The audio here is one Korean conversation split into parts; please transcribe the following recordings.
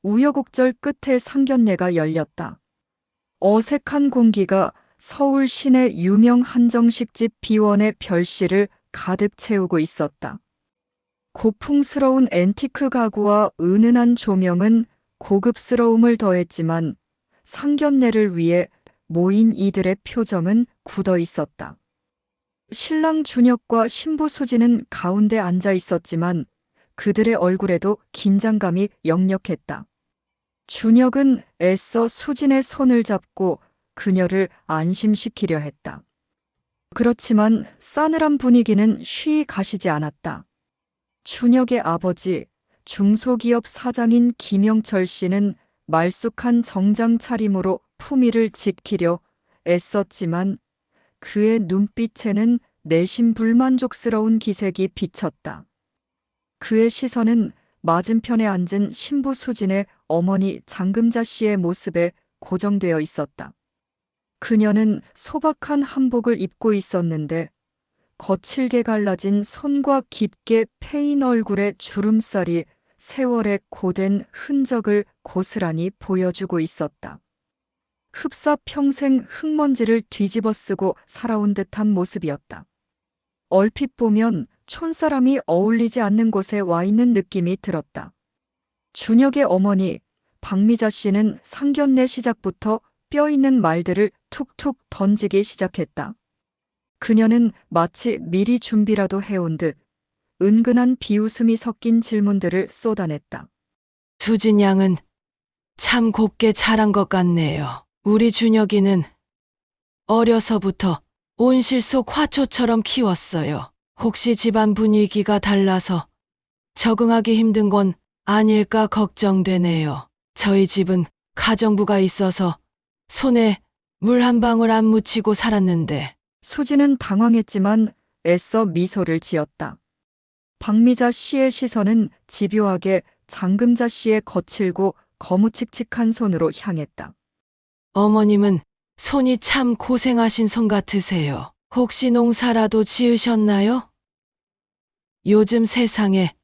우여곡절 끝에 상견례가 열렸다. 어색한 공기가 서울 시내 유명 한정식집 비원의 별실을 가득 채우고 있었다. 고풍스러운 앤티크 가구와 은은한 조명은 고급스러움을 더했지만 상견례를 위해 모인 이들의 표정은 굳어 있었다. 신랑 준혁과 신부 수지는 가운데 앉아 있었지만 그들의 얼굴에도 긴장감이 역력했다. 준혁은 애써 수진의 손을 잡고 그녀를 안심시키려 했다. 그렇지만 싸늘한 분위기는 쉬이 가시지 않았다. 준혁의 아버지, 중소기업 사장인 김영철 씨는 말쑥한 정장 차림으로 품위를 지키려 애썼지만 그의 눈빛에는 내심 불만족스러운 기색이 비쳤다. 그의 시선은 맞은편에 앉은 신부 수진의 어머니 장금자 씨의 모습에 고정되어 있었다. 그녀는 소박한 한복을 입고 있었는데 거칠게 갈라진 손과 깊게 패인 얼굴의 주름살이 세월의 고된 흔적을 고스란히 보여주고 있었다. 흡사 평생 흙먼지를 뒤집어 쓰고 살아온 듯한 모습이었다. 얼핏 보면 촌사람이 어울리지 않는 곳에 와 있는 느낌이 들었다. 준혁의 어머니 박미자 씨는 상견례 시작부터 뼈 있는 말들을 툭툭 던지기 시작했다. 그녀는 마치 미리 준비라도 해온 듯 은근한 비웃음이 섞인 질문들을 쏟아냈다. 수진 양은 참 곱게 자란 것 같네요. 우리 준혁이는 어려서부터 온실 속 화초처럼 키웠어요. 혹시 집안 분위기가 달라서 적응하기 힘든 건 아닐까 걱정되네요. 저희 집은 가정부가 있어서 손에 물 한 방울 안 묻히고 살았는데. 수지는 당황했지만 애써 미소를 지었다. 박미자 씨의 시선은 집요하게 장금자 씨의 거칠고 거무칙칙한 손으로 향했다. 어머님은 손이 참 고생하신 손 같으세요. 혹시 농사라도 지으셨나요? 요즘 세상에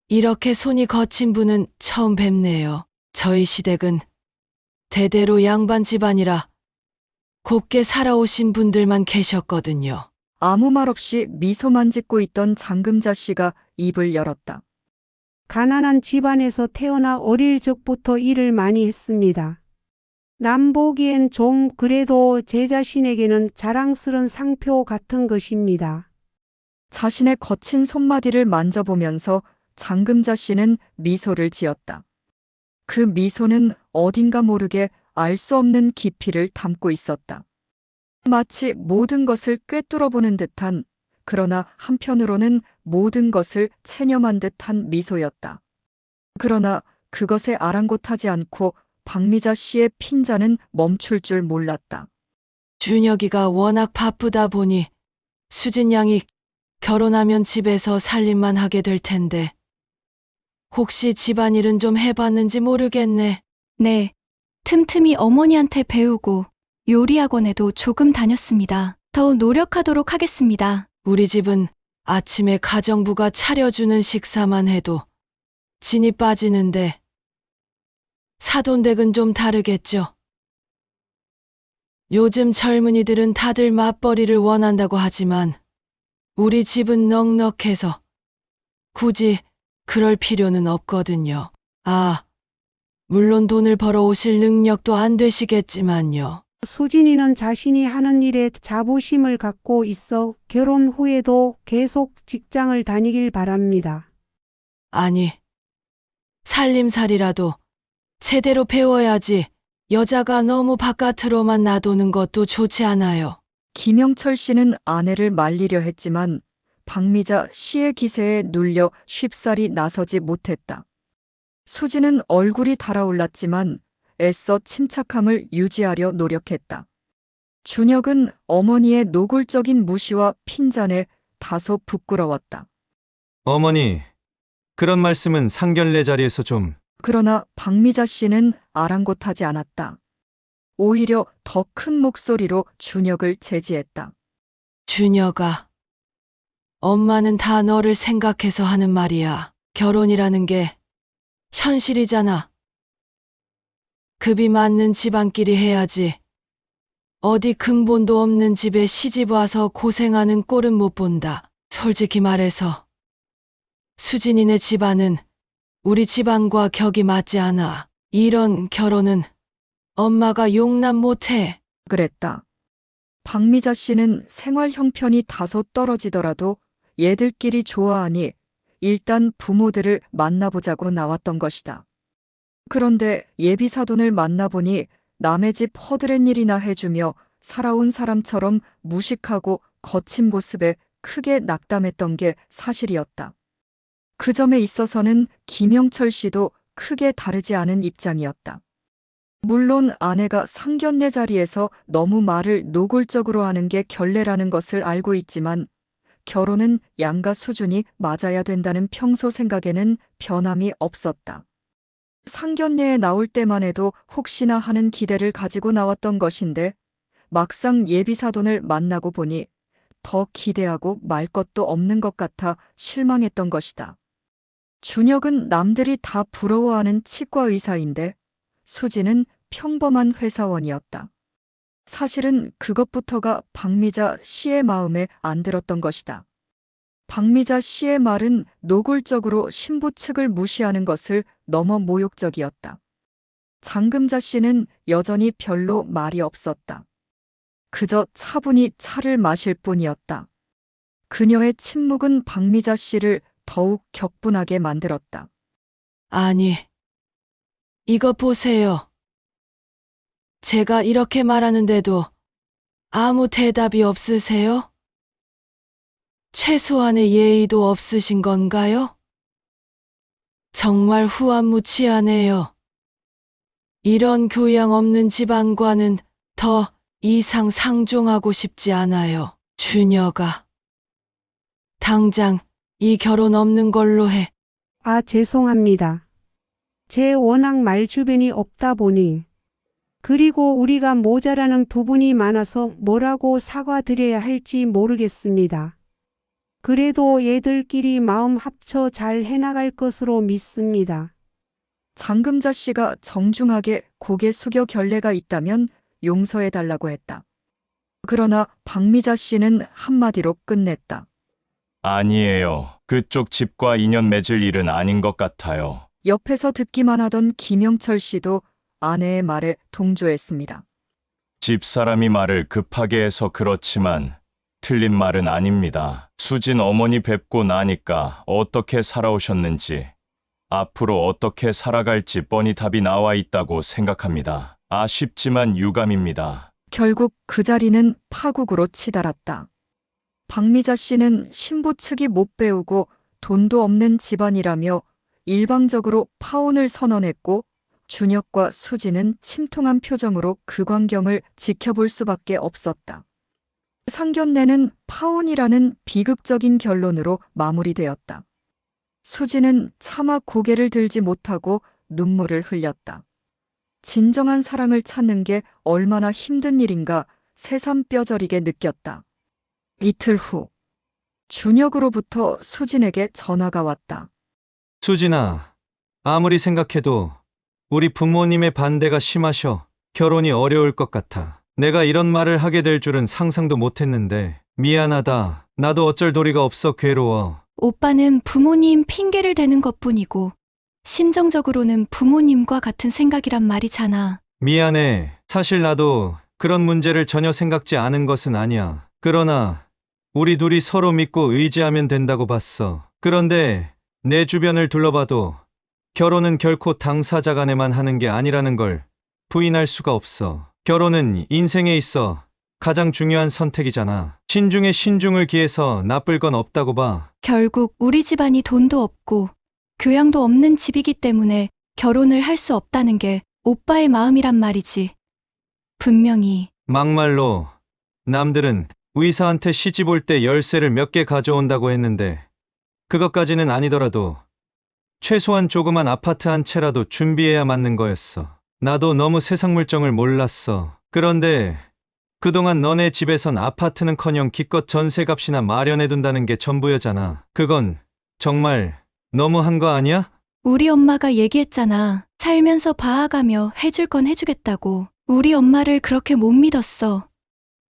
이렇게 손이 거친 분은 처음 뵙네요. 저희 시댁은 대대로 양반 집안이라 곱게 살아오신 분들만 계셨거든요. 아무 말 없이 미소만 짓고 있던 장금자 씨가 입을 열었다. 가난한 집안에서 태어나 어릴 적부터 일을 많이 했습니다. 남 보기엔 좀 그래도 제 자신에게는 자랑스런 상표 같은 것입니다. 자신의 거친 손마디를 만져보면서 장금자 씨는 미소를 지었다. 그 미소는 어딘가 모르게 알 수 없는 깊이를 담고 있었다. 마치 모든 것을 꿰뚫어보는 듯한, 그러나 한편으로는 모든 것을 체념한 듯한 미소였다. 그러나 그것에 아랑곳하지 않고 박미자 씨의 핀잔은 멈출 줄 몰랐다. 준혁이가 워낙 바쁘다 보니 수진 양이 결혼하면 집에서 살림만 하게 될 텐데 혹시 집안일은 좀 해봤는지 모르겠네. 네, 틈틈이 어머니한테 배우고 요리학원에도 조금 다녔습니다. 더 노력하도록 하겠습니다. 우리 집은 아침에 가정부가 차려주는 식사만 해도 진이 빠지는데 사돈댁은 좀 다르겠죠. 요즘 젊은이들은 다들 맞벌이를 원한다고 하지만 우리 집은 넉넉해서 굳이 그럴 필요는 없거든요. 아, 물론 돈을 벌어오실 능력도 안 되시겠지만요. 수진이는 자신이 하는 일에 자부심을 갖고 있어 결혼 후에도 계속 직장을 다니길 바랍니다. 아니, 살림살이라도 제대로 배워야지 여자가 너무 바깥으로만 놔두는 것도 좋지 않아요. 김영철 씨는 아내를 말리려 했지만 박미자 씨의 기세에 눌려 쉽사리 나서지 못했다. 수지는 얼굴이 달아올랐지만 애써 침착함을 유지하려 노력했다. 준혁은 어머니의 노골적인 무시와 핀잔에 다소 부끄러웠다. 어머니, 그런 말씀은 상견례 자리에서 좀... 그러나 박미자 씨는 아랑곳하지 않았다. 오히려 더 큰 목소리로 준혁을 제지했다. 준혁아, 엄마는 다 너를 생각해서 하는 말이야. 결혼이라는 게 현실이잖아. 급이 맞는 집안끼리 해야지. 어디 근본도 없는 집에 시집 와서 고생하는 꼴은 못 본다. 솔직히 말해서 수진이네 집안은 우리 집안과 격이 맞지 않아. 이런 결혼은 엄마가 용납 못해. 그랬다. 박미자 씨는 생활 형편이 다소 떨어지더라도 얘들끼리 좋아하니 일단 부모들을 만나보자고 나왔던 것이다. 그런데 예비사돈을 만나보니 남의 집 허드렛 일이나 해주며 살아온 사람처럼 무식하고 거친 모습에 크게 낙담했던 게 사실이었다. 그 점에 있어서는 김영철 씨도 크게 다르지 않은 입장이었다. 물론 아내가 상견례 자리에서 너무 말을 노골적으로 하는 게 결례라는 것을 알고 있지만 결혼은 양가 수준이 맞아야 된다는 평소 생각에는 변함이 없었다. 상견례에 나올 때만 해도 혹시나 하는 기대를 가지고 나왔던 것인데 막상 예비사돈을 만나고 보니 더 기대하고 말 것도 없는 것 같아 실망했던 것이다. 준혁은 남들이 다 부러워하는 치과 의사인데 수지는 평범한 회사원이었다. 사실은 그것부터가 박미자 씨의 마음에 안 들었던 것이다. 박미자 씨의 말은 노골적으로 신부 측을 무시하는 것을 넘어 모욕적이었다. 장금자 씨는 여전히 별로 말이 없었다. 그저 차분히 차를 마실 뿐이었다. 그녀의 침묵은 박미자 씨를 더욱 격분하게 만들었다. 아니, 이거 보세요. 제가 이렇게 말하는데도 아무 대답이 없으세요? 최소한의 예의도 없으신 건가요? 정말 후안무치하네요. 이런 교양 없는 집안과는 더 이상 상종하고 싶지 않아요. 준혁아, 당장 이 결혼 없는 걸로 해. 아, 죄송합니다. 제 워낙 말주변이 없다 보니. 그리고 우리가 모자라는 부분이 많아서 뭐라고 사과드려야 할지 모르겠습니다. 그래도 얘들끼리 마음 합쳐 잘 해나갈 것으로 믿습니다. 장금자 씨가 정중하게 고개 숙여 결례가 있다면 용서해달라고 했다. 그러나 박미자 씨는 한마디로 끝냈다. 아니에요. 그쪽 집과 인연 맺을 일은 아닌 것 같아요. 옆에서 듣기만 하던 김영철 씨도 아내의 말에 동조했습니다. 집사람이 말을 급하게 해서 그렇지만 틀린 말은 아닙니다. 수진 어머니 뵙고 나니까 어떻게 살아오셨는지, 앞으로 어떻게 살아갈지 뻔히 답이 나와 있다고 생각합니다. 아쉽지만 유감입니다. 결국 그 자리는 파국으로 치달았다. 박미자 씨는 신부 측이 못 배우고 돈도 없는 집안이라며 일방적으로 파혼을 선언했고 준혁과 수지는 침통한 표정으로 그 광경을 지켜볼 수밖에 없었다. 상견례는 파혼이라는 비극적인 결론으로 마무리되었다. 수지는 차마 고개를 들지 못하고 눈물을 흘렸다. 진정한 사랑을 찾는 게 얼마나 힘든 일인가 새삼 뼈저리게 느꼈다. 이틀 후, 준혁으로부터 수진에게 전화가 왔다. 수진아, 아무리 생각해도 우리 부모님의 반대가 심하셔. 결혼이 어려울 것 같아. 내가 이런 말을 하게 될 줄은 상상도 못했는데 미안하다. 나도 어쩔 도리가 없어 괴로워. 오빠는 부모님 핑계를 대는 것뿐이고 심정적으로는 부모님과 같은 생각이란 말이잖아. 미안해. 사실 나도 그런 문제를 전혀 생각지 않은 것은 아니야. 그러나 우리 둘이 서로 믿고 의지하면 된다고 봤어. 그런데 내 주변을 둘러봐도 결혼은 결코 당사자 간에만 하는 게 아니라는 걸 부인할 수가 없어. 결혼은 인생에 있어 가장 중요한 선택이잖아. 신중에 신중을 기해서 나쁠 건 없다고 봐. 결국 우리 집안이 돈도 없고 교양도 없는 집이기 때문에 결혼을 할 수 없다는 게 오빠의 마음이란 말이지. 분명히 막말로 남들은 의사한테 시집 올 때 열쇠를 몇 개 가져온다고 했는데 그것까지는 아니더라도 최소한 조그만 아파트 한 채라도 준비해야 맞는 거였어. 나도 너무 세상 물정을 몰랐어. 그런데 그동안 너네 집에선 아파트는커녕 기껏 전세값이나 마련해둔다는 게 전부여잖아. 그건 정말 너무한 거 아니야? 우리 엄마가 얘기했잖아. 살면서 봐아가며 해줄 건 해주겠다고. 우리 엄마를 그렇게 못 믿었어.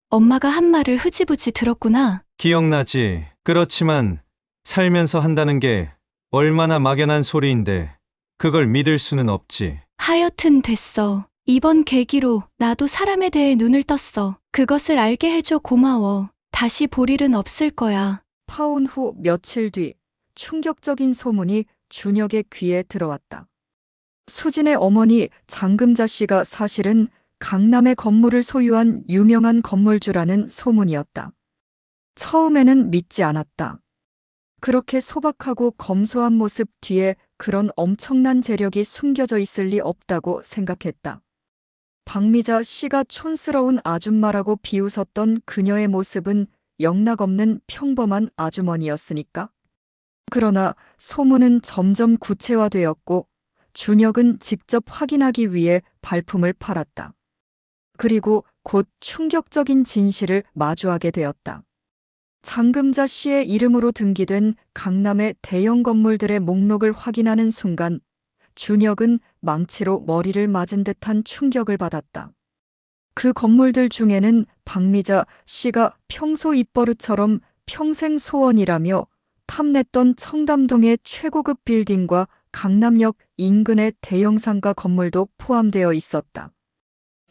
엄마가 한 말을 흐지부지 들었구나. 기억나지? 그렇지만 살면서 한다는 게 얼마나 막연한 소리인데 그걸 믿을 수는 없지. 하여튼 됐어. 이번 계기로 나도 사람에 대해 눈을 떴어. 그것을 알게 해줘 고마워. 다시 볼 일은 없을 거야. 파혼 후 며칠 뒤 충격적인 소문이 준혁의 귀에 들어왔다. 수진의 어머니 장금자 씨가 사실은 강남의 건물을 소유한 유명한 건물주라는 소문이었다. 처음에는 믿지 않았다. 그렇게 소박하고 검소한 모습 뒤에 그런 엄청난 재력이 숨겨져 있을 리 없다고 생각했다. 박미자 씨가 촌스러운 아줌마라고 비웃었던 그녀의 모습은 영락없는 평범한 아주머니였으니까. 그러나 소문은 점점 구체화되었고 준혁은 직접 확인하기 위해 발품을 팔았다. 그리고 곧 충격적인 진실을 마주하게 되었다. 장금자 씨의 이름으로 등기된 강남의 대형 건물들의 목록을 확인하는 순간 준혁은 망치로 머리를 맞은 듯한 충격을 받았다. 그 건물들 중에는 박미자 씨가 평소 입버릇처럼 평생 소원이라며 탐냈던 청담동의 최고급 빌딩과 강남역 인근의 대형 상가 건물도 포함되어 있었다.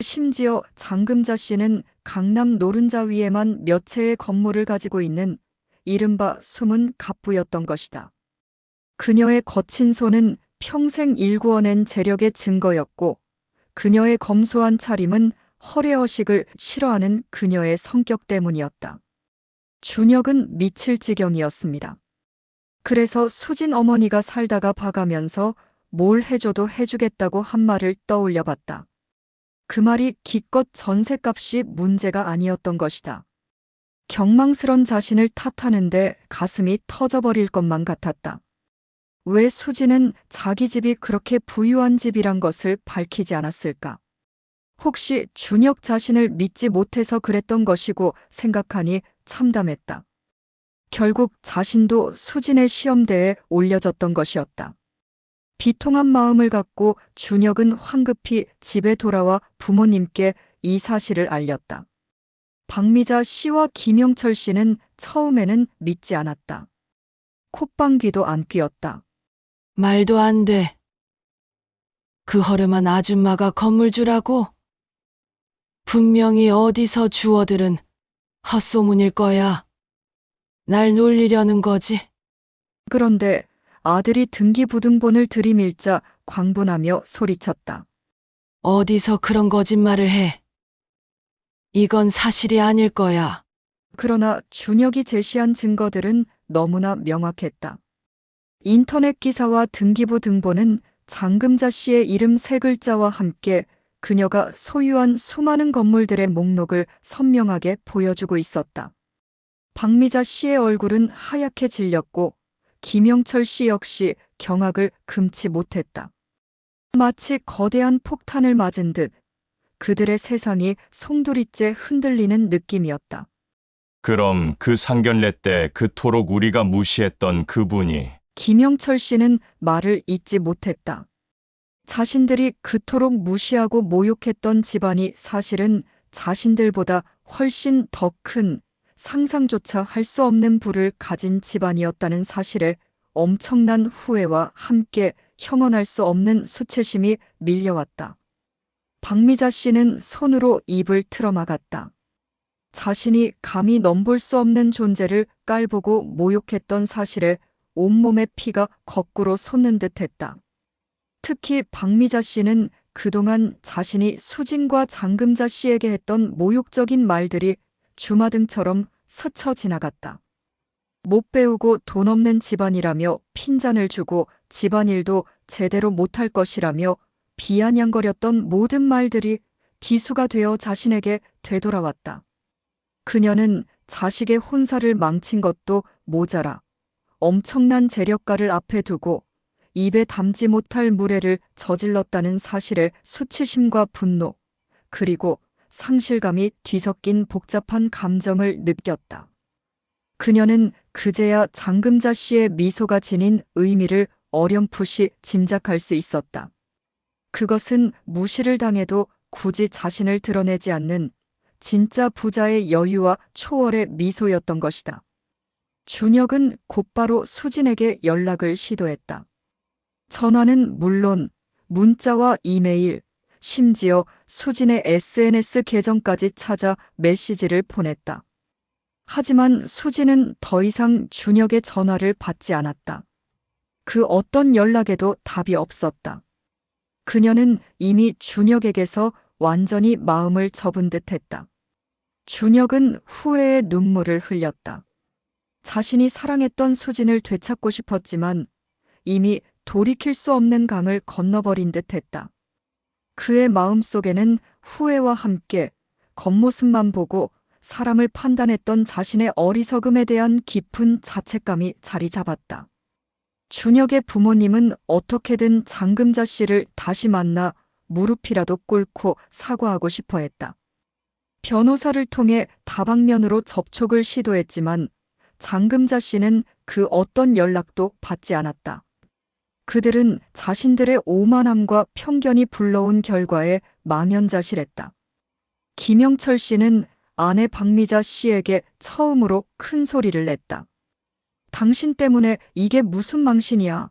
심지어 장금자 씨는 강남 노른자 위에만 몇 채의 건물을 가지고 있는 이른바 숨은 갑부였던 것이다. 그녀의 거친 손은 평생 일구어낸 재력의 증거였고 그녀의 검소한 차림은 허례허식을 싫어하는 그녀의 성격 때문이었다. 준혁은 미칠 지경이었습니다. 그래서 수진 어머니가 살다가 봐가면서 뭘 해줘도 해주겠다고 한 말을 떠올려 봤다. 그 말이 기껏 전셋값이 문제가 아니었던 것이다. 경망스런 자신을 탓하는데 가슴이 터져버릴 것만 같았다. 왜 수진은 자기 집이 그렇게 부유한 집이란 것을 밝히지 않았을까? 혹시 준혁 자신을 믿지 못해서 그랬던 것이고 생각하니 참담했다. 결국 자신도 수진의 시험대에 올려졌던 것이었다. 비통한 마음을 갖고 준혁은 황급히 집에 돌아와 부모님께 이 사실을 알렸다. 박미자 씨와 김영철 씨는 처음에는 믿지 않았다. 콧방귀도 안 뀌었다. 말도 안 돼. 그 허름한 아줌마가 건물주라고? 분명히 어디서 주워들은 헛소문일 거야. 날 놀리려는 거지. 그런데 아들이 등기부등본을 들이밀자 광분하며 소리쳤다. 어디서 그런 거짓말을 해. 이건 사실이 아닐 거야. 그러나 준혁이 제시한 증거들은 너무나 명확했다. 인터넷 기사와 등기부등본은 장금자 씨의 이름 세 글자와 함께 그녀가 소유한 수많은 건물들의 목록을 선명하게 보여주고 있었다. 박미자 씨의 얼굴은 하얗게 질렸고 김영철 씨 역시 경악을 금치 못했다. 마치 거대한 폭탄을 맞은 듯 그들의 세상이 송두리째 흔들리는 느낌이었다. 그럼 그 상견례 때 그토록 우리가 무시했던 그분이 김영철 씨는 말을 잇지 못했다. 자신들이 그토록 무시하고 모욕했던 집안이 사실은 자신들보다 훨씬 더 큰 상상조차 할 수 없는 부를 가진 집안이었다는 사실에 엄청난 후회와 함께 형언할 수 없는 수치심이 밀려왔다. 박미자 씨는 손으로 입을 틀어막았다. 자신이 감히 넘볼 수 없는 존재를 깔보고 모욕했던 사실에 온몸의 피가 거꾸로 솟는 듯했다. 특히 박미자 씨는 그동안 자신이 수진과 장금자 씨에게 했던 모욕적인 말들이 주마등처럼 스쳐 지나갔다. 못 배우고 돈 없는 집안이라며 핀잔을 주고 집안일도 제대로 못할 것이라며 비아냥거렸던 모든 말들이 기수가 되어 자신에게 되돌아왔다. 그녀는 자식의 혼사를 망친 것도 모자라 엄청난 재력가를 앞에 두고 입에 담지 못할 무례를 저질렀다는 사실에 수치심과 분노, 그리고 상실감이 뒤섞인 복잡한 감정을 느꼈다. 그녀는 그제야 장금자 씨의 미소가 지닌 의미를 어렴풋이 짐작할 수 있었다. 그것은 무시를 당해도 굳이 자신을 드러내지 않는 진짜 부자의 여유와 초월의 미소였던 것이다. 준혁은 곧바로 수진에게 연락을 시도했다. 전화는 물론 문자와 이메일, 심지어 수진의 SNS 계정까지 찾아 메시지를 보냈다. 하지만 수진은 더 이상 준혁의 전화를 받지 않았다. 그 어떤 연락에도 답이 없었다. 그녀는 이미 준혁에게서 완전히 마음을 접은 듯했다. 준혁은 후회의 눈물을 흘렸다. 자신이 사랑했던 수진을 되찾고 싶었지만 이미 돌이킬 수 없는 강을 건너버린 듯했다. 그의 마음속에는 후회와 함께 겉모습만 보고 사람을 판단했던 자신의 어리석음에 대한 깊은 자책감이 자리 잡았다. 준혁의 부모님은 어떻게든 장금자 씨를 다시 만나 무릎이라도 꿇고 사과하고 싶어 했다. 변호사를 통해 다방면으로 접촉을 시도했지만 장금자 씨는 그 어떤 연락도 받지 않았다. 그들은 자신들의 오만함과 편견이 불러온 결과에 망연자실했다. 김영철 씨는 아내 박미자 씨에게 처음으로 큰 소리를 냈다. 당신 때문에 이게 무슨 망신이야.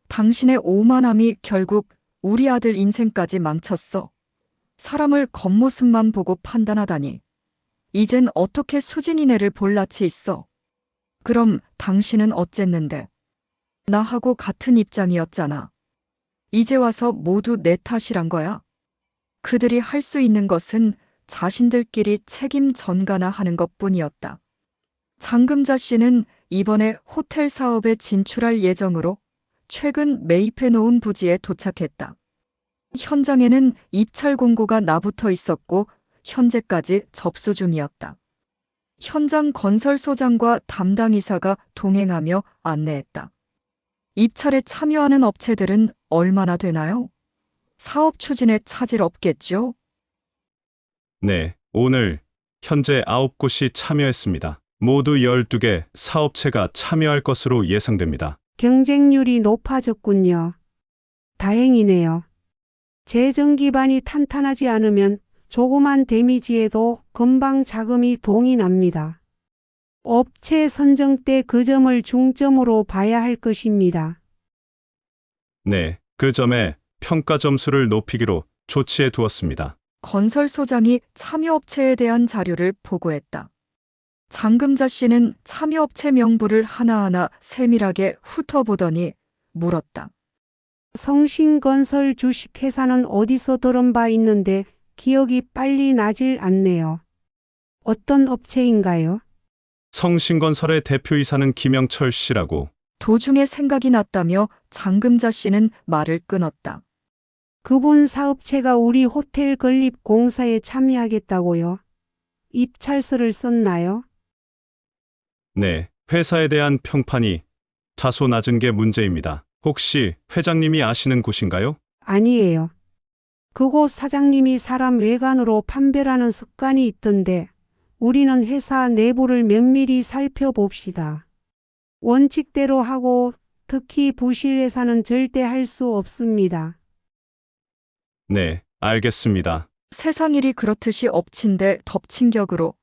당신의 오만함이 결국 우리 아들 인생까지 망쳤어. 사람을 겉모습만 보고 판단하다니. 이젠 어떻게 수진이네를 볼 낯이 있어. 그럼 당신은 어쨌는데? 나하고 같은 입장이었잖아. 이제 와서 모두 내 탓이란 거야. 그들이 할 수 있는 것은 자신들끼리 책임 전가나 하는 것뿐이었다. 장금자 씨는 이번에 호텔 사업에 진출할 예정으로 최근 매입해 놓은 부지에 도착했다. 현장에는 입찰 공고가 나붙어 있었고 현재까지 접수 중이었다. 현장 건설소장과 담당 이사가 동행하며 안내했다. 입찰에 참여하는 업체들은 얼마나 되나요? 사업 추진에 차질 없겠죠? 네, 오늘 현재 9곳이 참여했습니다. 모두 12개 사업체가 참여할 것으로 예상됩니다. 경쟁률이 높아졌군요. 다행이네요. 재정 기반이 탄탄하지 않으면 조그만 데미지에도 금방 자금이 동이 납니다. 업체 선정 때 그 점을 중점으로 봐야 할 것입니다. 네, 그 점에 평가 점수를 높이기로 조치해 두었습니다. 건설소장이 참여업체에 대한 자료를 보고했다. 장금자 씨는 참여업체 명부를 하나하나 세밀하게 훑어보더니 물었다. 성신건설 주식회사는 어디서 들은 바 있는데 기억이 빨리 나질 않네요. 어떤 업체인가요? 성신건설의 대표이사는 김영철 씨라고. 도중에 생각이 났다며 장금자 씨는 말을 끊었다. 그분 사업체가 우리 호텔 건립 공사에 참여하겠다고요? 입찰서를 썼나요? 네, 회사에 대한 평판이 다소 낮은 게 문제입니다. 혹시 회장님이 아시는 곳인가요? 아니에요. 그곳 사장님이 사람 외관으로 판별하는 습관이 있던데 우리는 회사 내부를 면밀히 살펴봅시다. 원칙대로 하고 특히 부실회사는 절대 할 수 없습니다. 네, 알겠습니다. 세상 일이 그렇듯이 엎친 데 덮친 격으로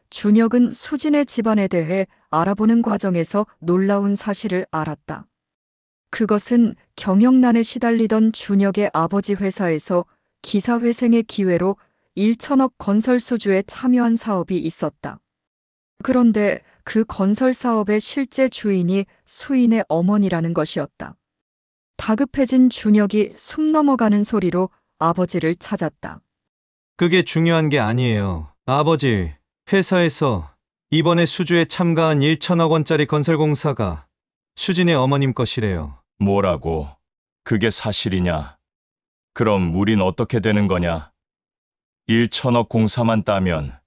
준혁은 수진의 집안에 대해 알아보는 과정에서 놀라운 사실을 알았다. 그것은 경영난에 시달리던 준혁의 아버지 회사에서 기사회생의 기회로 1천억 건설 수주에 참여한 사업이 있었다. 그런데 그 건설 사업의 실제 주인이 수인의 어머니라는 것이었다. 다급해진 준혁이 숨 넘어가는 소리로 아버지를 찾았다. 그게 중요한 게 아니에요. 아버지, 회사에서 이번에 수주에 참가한 1천억 원짜리 건설공사가 수진의 어머님 것이래요. 뭐라고? 그게 사실이냐? 그럼 우린 어떻게 되는 거냐? 1천억 공사만 따면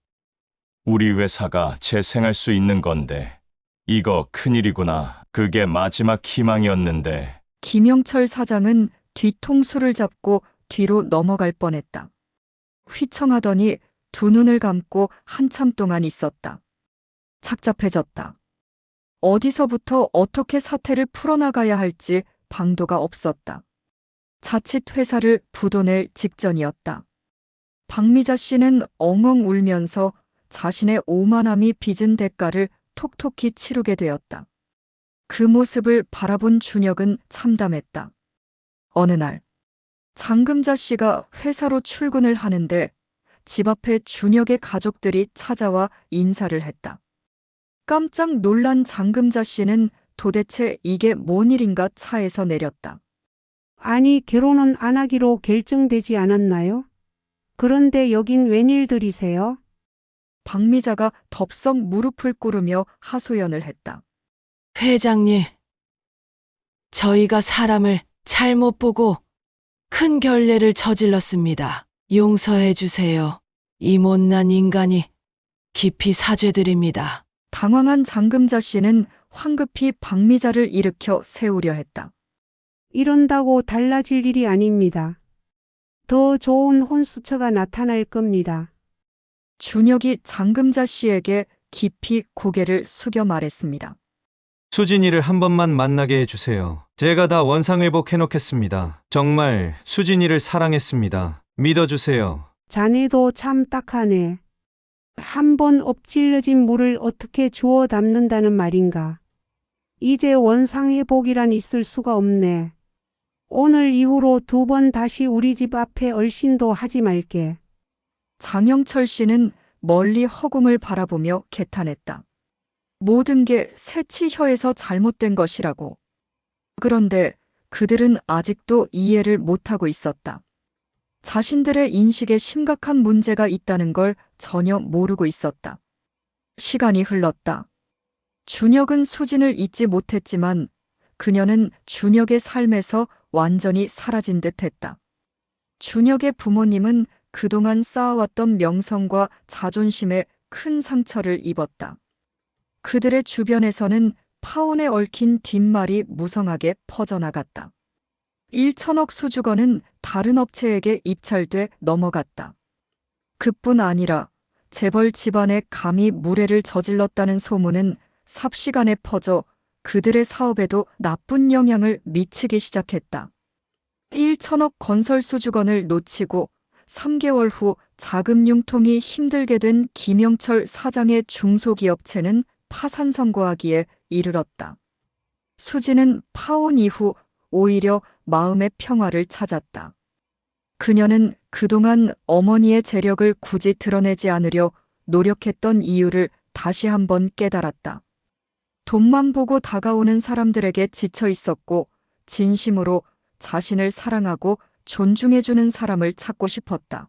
우리 회사가 재생할 수 있는 건데 이거 큰일이구나. 그게 마지막 희망이었는데. 김영철 사장은 뒤통수를 잡고 뒤로 넘어갈 뻔했다. 휘청하더니 두 눈을 감고 한참 동안 있었다. 착잡해졌다. 어디서부터 어떻게 사태를 풀어나가야 할지 방도가 없었다. 자칫 회사를 부도낼 직전이었다. 박미자 씨는 엉엉 울면서 자신의 오만함이 빚은 대가를 톡톡히 치르게 되었다. 그 모습을 바라본 준혁은 참담했다. 어느 날 장금자 씨가 회사로 출근을 하는데 집 앞에 준혁의 가족들이 찾아와 인사를 했다. 깜짝 놀란 장금자 씨는 도대체 이게 뭔 일인가 차에서 내렸다. 아니, 결혼은 안 하기로 결정되지 않았나요? 그런데 여긴 웬일들이세요? 박미자가 덥석 무릎을 꿇으며 하소연을 했다. 회장님, 저희가 사람을 잘못 보고 큰 결례를 저질렀습니다. 용서해 주세요. 이 못난 인간이 깊이 사죄드립니다. 당황한 장금자 씨는 황급히 박미자를 일으켜 세우려 했다. 이런다고 달라질 일이 아닙니다. 더 좋은 혼수처가 나타날 겁니다. 준혁이 장금자 씨에게 깊이 고개를 숙여 말했습니다. 수진이를 한 번만 만나게 해주세요. 제가 다 원상회복해 놓겠습니다. 정말 수진이를 사랑했습니다. 믿어주세요. 자네도 참 딱하네. 한 번 엎질러진 물을 어떻게 주워 담는다는 말인가. 이제 원상회복이란 있을 수가 없네. 오늘 이후로 2번 다시 우리 집 앞에 얼씬도 하지 말게. 장영철 씨는 멀리 허공을 바라보며 개탄했다. 모든 게 새치혀에서 잘못된 것이라고. 그런데 그들은 아직도 이해를 못하고 있었다. 자신들의 인식에 심각한 문제가 있다는 걸 전혀 모르고 있었다. 시간이 흘렀다. 준혁은 수진을 잊지 못했지만 그녀는 준혁의 삶에서 완전히 사라진 듯 했다. 준혁의 부모님은 그동안 쌓아왔던 명성과 자존심에 큰 상처를 입었다. 그들의 주변에서는 파혼에 얽힌 뒷말이 무성하게 퍼져나갔다. 1천억 수주건은 다른 업체에게 입찰돼 넘어갔다. 그뿐 아니라 재벌 집안에 감히 무례를 저질렀다는 소문은 삽시간에 퍼져 그들의 사업에도 나쁜 영향을 미치기 시작했다. 1천억 건설 수주건을 놓치고 3개월 후 자금 융통이 힘들게 된 김영철 사장의 중소기업체는 파산 선고하기에 이르렀다. 수지는 파혼 이후 오히려 마음의 평화를 찾았다. 그녀는 그동안 어머니의 재력을 굳이 드러내지 않으려 노력했던 이유를 다시 한번 깨달았다. 돈만 보고 다가오는 사람들에게 지쳐 있었고 진심으로 자신을 사랑하고 존중해주는 사람을 찾고 싶었다.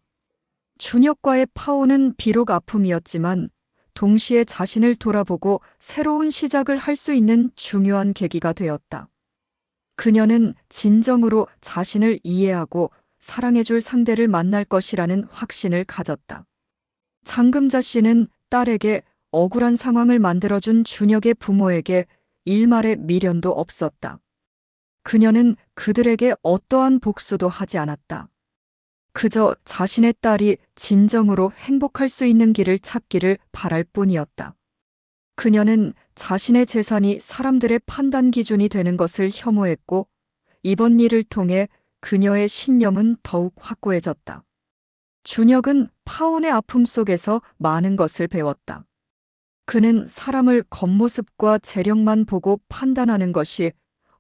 준혁과의 파혼은 비록 아픔이었지만 동시에 자신을 돌아보고 새로운 시작을 할 수 있는 중요한 계기가 되었다. 그녀는 진정으로 자신을 이해하고 사랑해줄 상대를 만날 것이라는 확신을 가졌다. 장금자 씨는 딸에게 억울한 상황을 만들어준 준혁의 부모에게 일말의 미련도 없었다. 그녀는 그들에게 어떠한 복수도 하지 않았다. 그저 자신의 딸이 진정으로 행복할 수 있는 길을 찾기를 바랄 뿐이었다. 그녀는 자신의 재산이 사람들의 판단 기준이 되는 것을 혐오했고 이번 일을 통해 그녀의 신념은 더욱 확고해졌다. 준혁은 파혼의 아픔 속에서 많은 것을 배웠다. 그는 사람을 겉모습과 재력만 보고 판단하는 것이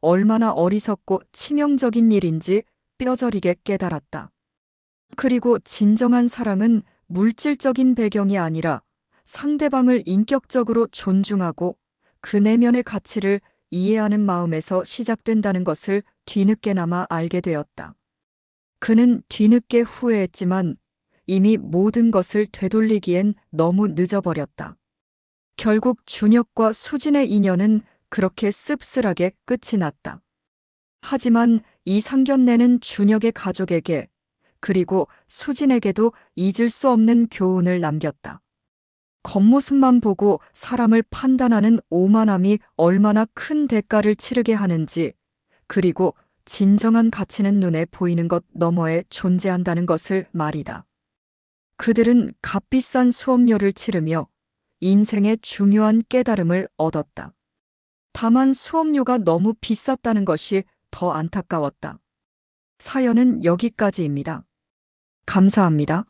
얼마나 어리석고 치명적인 일인지 뼈저리게 깨달았다. 그리고 진정한 사랑은 물질적인 배경이 아니라 상대방을 인격적으로 존중하고 그 내면의 가치를 이해하는 마음에서 시작된다는 것을 뒤늦게나마 알게 되었다. 그는 뒤늦게 후회했지만 이미 모든 것을 되돌리기엔 너무 늦어버렸다. 결국 준혁과 수진의 인연은 그렇게 씁쓸하게 끝이 났다. 하지만 이 상견례는 준혁의 가족에게 그리고 수진에게도 잊을 수 없는 교훈을 남겼다. 겉모습만 보고 사람을 판단하는 오만함이 얼마나 큰 대가를 치르게 하는지, 그리고 진정한 가치는 눈에 보이는 것 너머에 존재한다는 것을 말이다. 그들은 값비싼 수업료를 치르며 인생의 중요한 깨달음을 얻었다. 다만 수업료가 너무 비쌌다는 것이 더 안타까웠다. 사연은 여기까지입니다. 감사합니다.